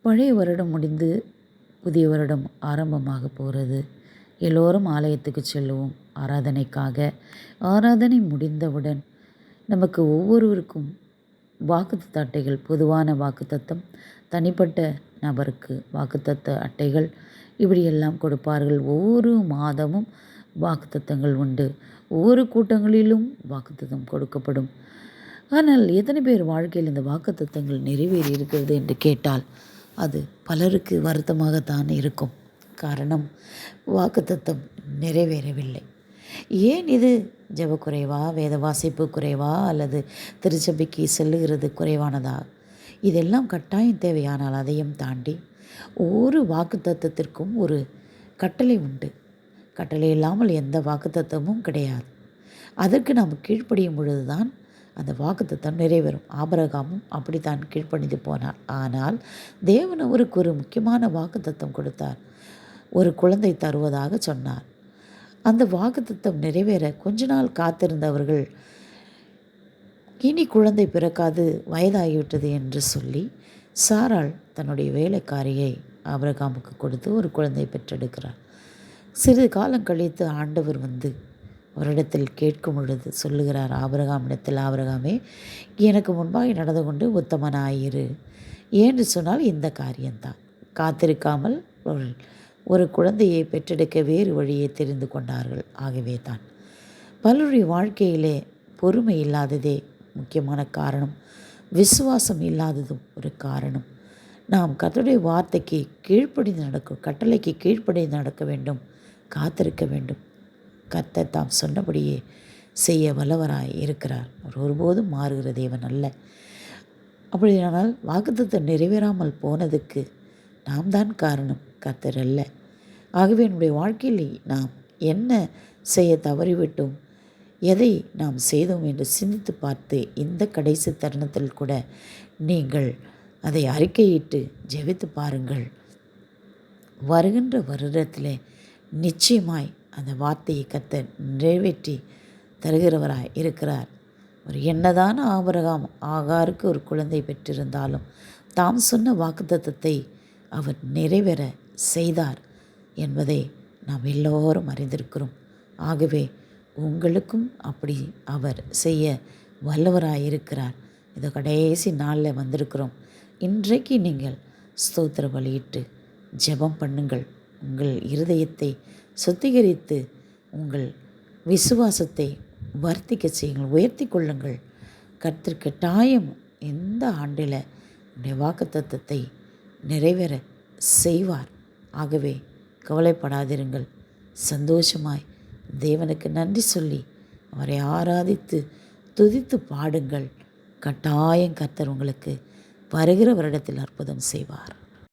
பழைய வருடம் முடிந்து புதிய வருடம் ஆரம்பமாக போகிறது. எல்லோரும் ஆலயத்துக்கு செல்லுவோம் ஆராதனைக்காக. ஆராதனை முடிந்தவுடன் நமக்கு ஒவ்வொருவருக்கும் வாக்குத்தத்த அட்டைகள், பொதுவான வாக்குத்தத்தம், தனிப்பட்ட நபருக்கு வாக்குத்தத்த அட்டைகள் இப்படியெல்லாம் கொடுப்பார்கள். ஒவ்வொரு மாதமும் வாக்குத்தத்தங்கள் உண்டு. ஒவ்வொரு கூட்டங்களிலும் வாக்குத்தத்தம் கொடுக்கப்படும். ஆனால் எத்தனை பேர் வாழ்க்கையில் இந்த வாக்குத்தத்தங்கள் நிறைவேறி இருக்கிறது என்று கேட்டால் அது பலருக்கு வருத்தமாகத்தான் இருக்கும். காரணம், வாக்குத்தத்தம் நிறைவேறவில்லை. ஏன் இது ஜெப குறைவா, வேத வாசிப்பு குறைவா, அல்லது திருச்சபைக்கு செல்லுகிறது குறைவானதா? இதெல்லாம் கட்டாயம் தேவையானால் அதையும் தாண்டி ஒவ்வொரு வாக்குத்தத்தத்திற்கும் ஒரு கட்டளை உண்டு. கட்டளை இல்லாமல் எந்த வாக்குத்தத்தமும் கிடையாது. அதற்கு நாம் கீழ்ப்படியும் பொழுதுதான் அந்த வாக்குத்தத்தம் நிறைவேறும். ஆபிரகாமும் அப்படித்தான் கீழ்ப்படிந்து போனார். ஆனால் தேவன் அவருக்கு ஒரு முக்கியமான வாக்குத்தத்தம் கொடுத்தார். ஒரு குழந்தை தருவதாக சொன்னார். அந்த வாக்குத்தத்தம் நிறைவேற கொஞ்ச நாள் காத்திருந்தவர்கள் இனி குழந்தை பிறக்காது, வயதாகிவிட்டது என்று சொல்லி சாராள் தன்னுடைய வேலைக்காரியை ஆபிரகாமுக்கு கொடுத்து ஒரு குழந்தை பெற்றெடுக்கிறார். சிறிது காலம் கழித்து ஆண்டவர் வந்து அவரிடத்தில் கேட்கும் பொழுது சொல்லுகிறார் ஆபிரகாமிடத்தில், ஆபிரகாமே, எனக்கு முன்பாக நடந்து கொண்டு உத்தமனாயிரு என்று சொன்னால் இந்த காரியம்தான். காத்திருக்காமல் ஒரு குழந்தையை பெற்றெடுக்க வேறு வழியை தெரிந்து கொண்டார்கள். ஆகவே தான் பலருடைய வாழ்க்கையிலே பொறுமை இல்லாததே முக்கியமான காரணம். விசுவாசம் இல்லாததும் ஒரு காரணம். நாம் கர்த்தருடைய வார்த்தைக்கு கீழ்ப்படிந்து நடக்கும், கட்டளைக்கு கீழ்ப்படிந்து நடக்க வேண்டும், காத்திருக்க வேண்டும். கர்த்தர் தாம் சொன்னபடியே செய்ய வல்லவராய் இருக்கிறார். அவர் ஒருபோதும் மாறுகிற தேவன் அல்ல. அப்படியானால் வாக்குத்தத்தம் நிறைவேறாமல் போனதுக்கு நாம் தான் காரணம், கர்த்தர் அல்ல. ஆகவே என்னுடைய வாழ்க்கையில் நாம் என்ன செய்ய தவறிவிட்டோம், எதை நாம் செய்தோம் என்று சிந்தித்து பார்த்து இந்த கடைசி தருணத்தில் கூட நீங்கள் அதை அறிக்கையிட்டு ஜெபித்து பாருங்கள். வருகின்ற வருடத்தில் நிச்சயமாய் அந்த வார்த்தையை கர்த்தர் நிறைவேற்றி தருகிறவராய் இருக்கிறார். ஒரு என்னதான் ஆபிரகாம் ஆகாருக்கு ஒரு குழந்தை பெற்றிருந்தாலும் தாம் சொன்ன வாக்குத்தத்தத்தை அவர் நிறைவேற செய்தார் என்பதை நாம் எல்லோரும் அறிந்திருக்கிறோம். ஆகவே உங்களுக்கும் அப்படி அவர் செய்ய வல்லவராயிருக்கிறார். இதை கடைசி நாளில் வந்திருக்கிறோம். இன்றைக்கு நீங்கள் ஸ்தோத்திர பலியிட்டு ஜெபம் பண்ணுங்கள். உங்கள் இருதயத்தை சுத்திகரித்து உங்கள் விசுவாசத்தை வர்த்திக்க செய்யுங்கள், உயர்த்தி கொள்ளுங்கள். கர்த்தர் கட்டாயம் இந்த ஆண்டில் உடைய வாக்குத்தத்தத்தை நிறைவேற செய்வார். ஆகவே கவலைப்படாதிருங்கள். சந்தோஷமாய் தேவனுக்கு நன்றி சொல்லி அவரை ஆராதித்து துதித்து பாடுங்கள். கட்டாயம் கர்த்தர் உங்களுக்கு வருகிற வருடத்தில் அற்புதம் செய்வார்.